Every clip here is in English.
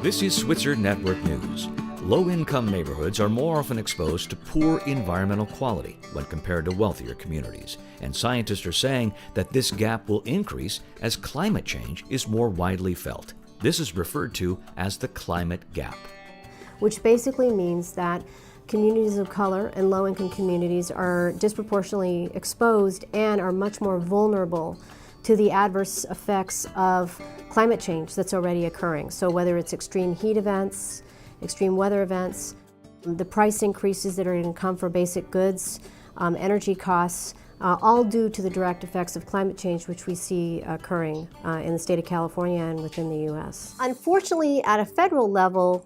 This is Switzer Network News. Low-income neighborhoods are more often exposed to poor environmental quality when compared to wealthier communities, and scientists are saying that this gap will increase as climate change is more widely felt. This is referred to as the climate gap. Which basically means that communities of color and low-income communities are disproportionately exposed and are much more vulnerable to the adverse effects of climate change that's already occurring. So whether it's extreme heat events, extreme weather events, the price increases that are going to come for basic goods, energy costs, all due to the direct effects of climate change, which we see occurring in the state of California and within the U.S. Unfortunately, at a federal level,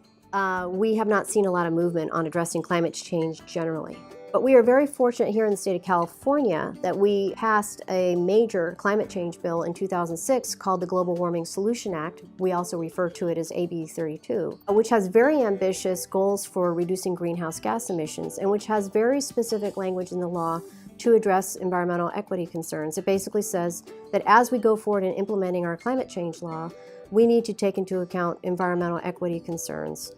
we have not seen a lot of movement on addressing climate change generally. But we are very fortunate here in the state of California that we passed a major climate change bill in 2006 called the Global Warming Solution Act. We also refer to it as AB 32, which has very ambitious goals for reducing greenhouse gas emissions and which has very specific language in the law to address environmental equity concerns. It basically says that as we go forward in implementing our climate change law, we need to take into account environmental equity concerns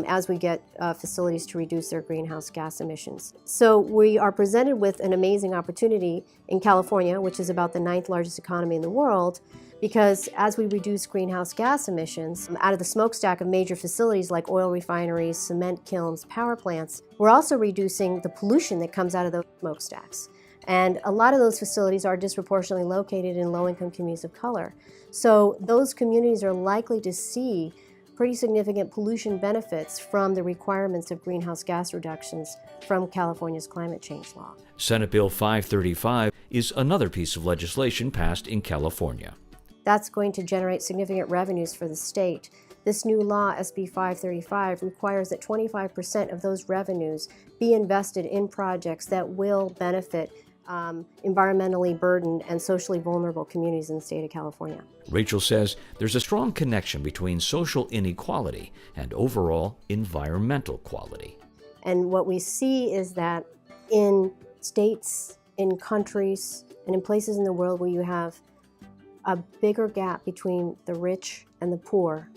as we get facilities to reduce their greenhouse gas emissions. So we are presented with an amazing opportunity in California, which is about the 9th largest economy in the world, because as we reduce greenhouse gas emissions out of the smokestack of major facilities like oil refineries, cement kilns, power plants, we're also reducing the pollution that comes out of those smokestacks. And a lot of those facilities are disproportionately located in low-income communities of color. So those communities are likely to see pretty significant pollution benefits from the requirements of greenhouse gas reductions from California's climate change law. Senate Bill 535 is another piece of legislation passed in California. That's going to generate significant revenues for the state. This new law, SB 535, requires that 25% of those revenues be invested in projects that will benefit environmentally burdened and socially vulnerable communities in the state of California. Rachel says there's a strong connection between social inequality and overall environmental quality. And what we see is that in states, in countries, and in places in the world where you have a bigger gap between the rich and the poor,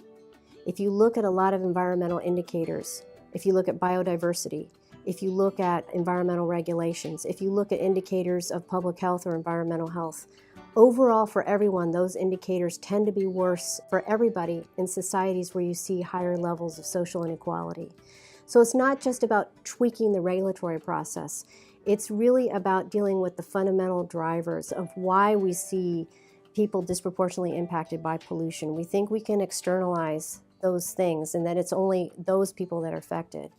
if you look at a lot of environmental indicators, if you look at biodiversity, if you look at environmental regulations, if you look at indicators of public health or environmental health, overall for everyone, those indicators tend to be worse for everybody in societies where you see higher levels of social inequality. So it's not just about tweaking the regulatory process. It's really about dealing with the fundamental drivers of why we see people disproportionately impacted by pollution. We think we can externalize those things and that it's only those people that are affected.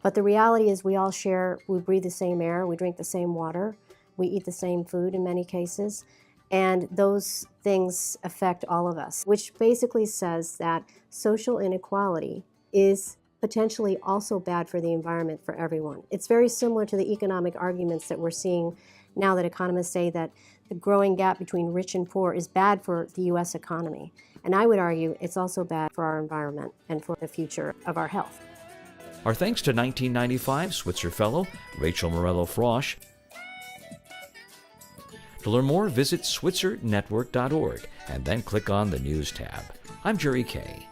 But the reality is we all share, we breathe the same air, we drink the same water, we eat the same food in many cases, and those things affect all of us, which basically says that social inequality is potentially also bad for the environment for everyone. It's very similar to the economic arguments that we're seeing now that economists say that the growing gap between rich and poor is bad for the U.S. economy. And I would argue it's also bad for our environment and for the future of our health. Our thanks to 1995 Switzer Fellow Rachel Morello-Frosch. To learn more, visit switzernetwork.org and then click on the News tab. I'm Jerry Kay.